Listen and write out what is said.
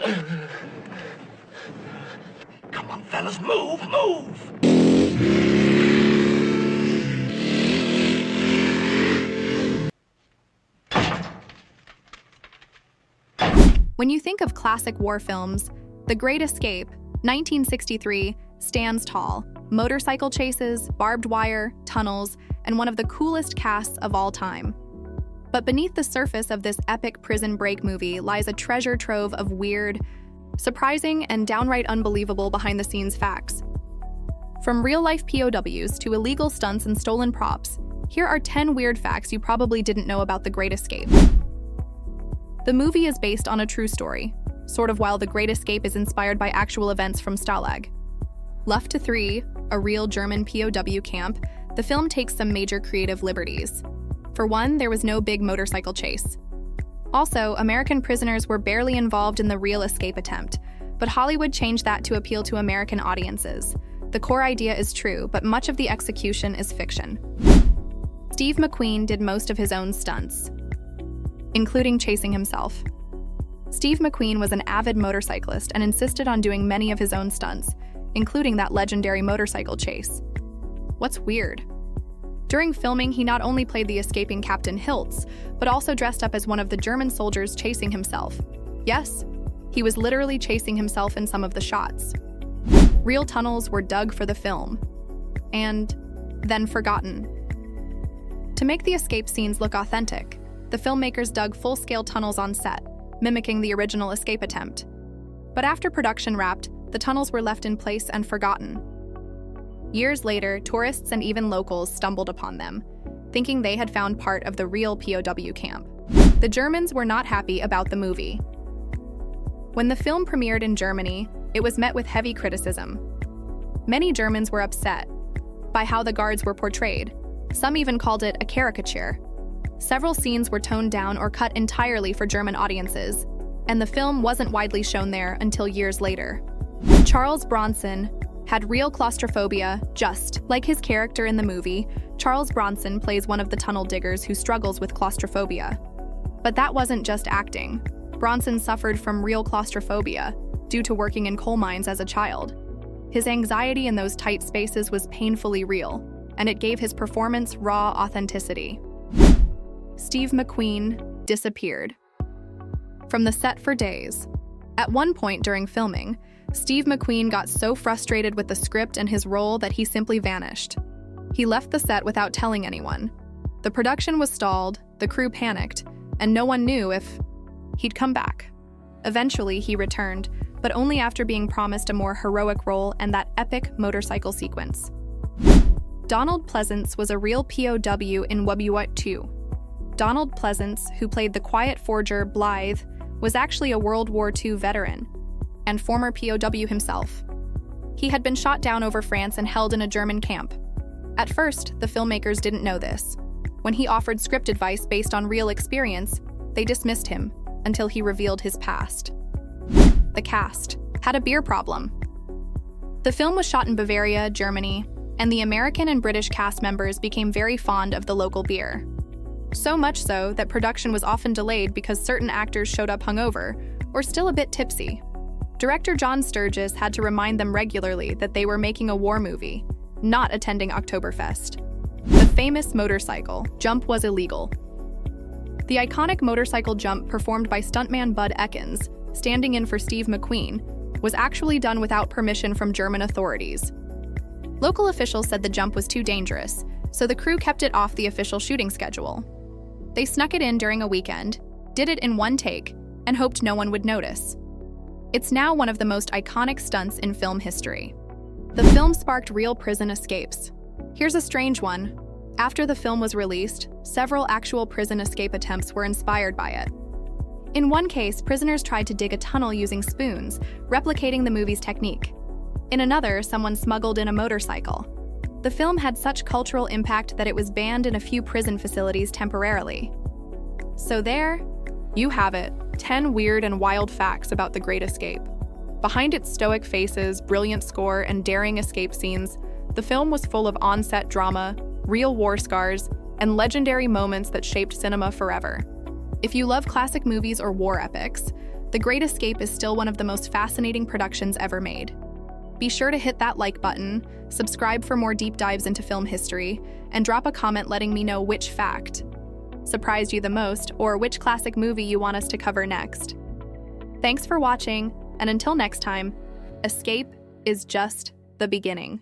Come on, fellas, move, move! When you think of classic war films, The Great Escape, 1963, stands tall. Motorcycle chases, barbed wire, tunnels, and one of the coolest casts of all time. But beneath the surface of this epic prison break movie lies a treasure trove of weird, surprising, and downright unbelievable behind-the-scenes facts. From real-life POWs to illegal stunts and stolen props, here are 10 weird facts you probably didn't know about The Great Escape. The movie is based on a true story, sort of while The Great Escape is inspired by actual events from Stalag. Left to 3, a real German POW camp, the film takes some major creative liberties. For one, there was no big motorcycle chase. Also, American prisoners were barely involved in the real escape attempt, but Hollywood changed that to appeal to American audiences. The core idea is true, but much of the execution is fiction. Steve McQueen did most of his own stunts, including chasing himself. Steve McQueen was an avid motorcyclist and insisted on doing many of his own stunts, including that legendary motorcycle chase. What's weird? During filming, he not only played the escaping Captain Hiltz, but also dressed up as one of the German soldiers chasing himself. Yes, he was literally chasing himself in some of the shots. Real tunnels were dug for the film, and then forgotten. To make the escape scenes look authentic, the filmmakers dug full-scale tunnels on set, mimicking the original escape attempt. But after production wrapped, the tunnels were left in place and forgotten. Years later, tourists and even locals stumbled upon them, thinking they had found part of the real POW camp. The Germans were not happy about the movie. When the film premiered in Germany, it was met with heavy criticism. Many Germans were upset by how the guards were portrayed. Some even called it a caricature. Several scenes were toned down or cut entirely for German audiences, and the film wasn't widely shown there until years later. Charles Bronson had real claustrophobia, just like his character in the movie. Charles Bronson plays one of the tunnel diggers who struggles with claustrophobia. But that wasn't just acting. Bronson suffered from real claustrophobia due to working in coal mines as a child. His anxiety in those tight spaces was painfully real, and it gave his performance raw authenticity. Steve McQueen disappeared from the set for days. At one point during filming, Steve McQueen got so frustrated with the script and his role that he simply vanished. He left the set without telling anyone. The production was stalled, the crew panicked, and no one knew if he'd come back. Eventually, he returned, but only after being promised a more heroic role and that epic motorcycle sequence. Donald Pleasance was a real POW in WWII. Donald Pleasance, who played the quiet forger Blythe, was actually a World War II veteran and former POW himself. He had been shot down over France and held in a German camp. At first, the filmmakers didn't know this. When he offered script advice based on real experience, they dismissed him until he revealed his past. The cast had a beer problem. The film was shot in Bavaria, Germany, and the American and British cast members became very fond of the local beer. So much so that production was often delayed because certain actors showed up hungover or still a bit tipsy. Director John Sturges had to remind them regularly that they were making a war movie, not attending Oktoberfest. The famous motorcycle jump was illegal. The iconic motorcycle jump performed by stuntman Bud Ekins, standing in for Steve McQueen, was actually done without permission from German authorities. Local officials said the jump was too dangerous, so the crew kept it off the official shooting schedule. They snuck it in during a weekend, did it in one take, and hoped no one would notice. It's now one of the most iconic stunts in film history. The film sparked real prison escapes. Here's a strange one. After the film was released, several actual prison escape attempts were inspired by it. In one case, prisoners tried to dig a tunnel using spoons, replicating the movie's technique. In another, someone smuggled in a motorcycle. The film had such cultural impact that it was banned in a few prison facilities temporarily. So there, you have it, 10 weird and wild facts about The Great Escape. Behind its stoic faces, brilliant score, and daring escape scenes, the film was full of on-set drama, real war scars, and legendary moments that shaped cinema forever. If you love classic movies or war epics, The Great Escape is still one of the most fascinating productions ever made. Be sure to hit that like button, subscribe for more deep dives into film history, and drop a comment letting me know which fact surprised you the most or which classic movie you want us to cover next. Thanks for watching, and until next time, escape is just the beginning.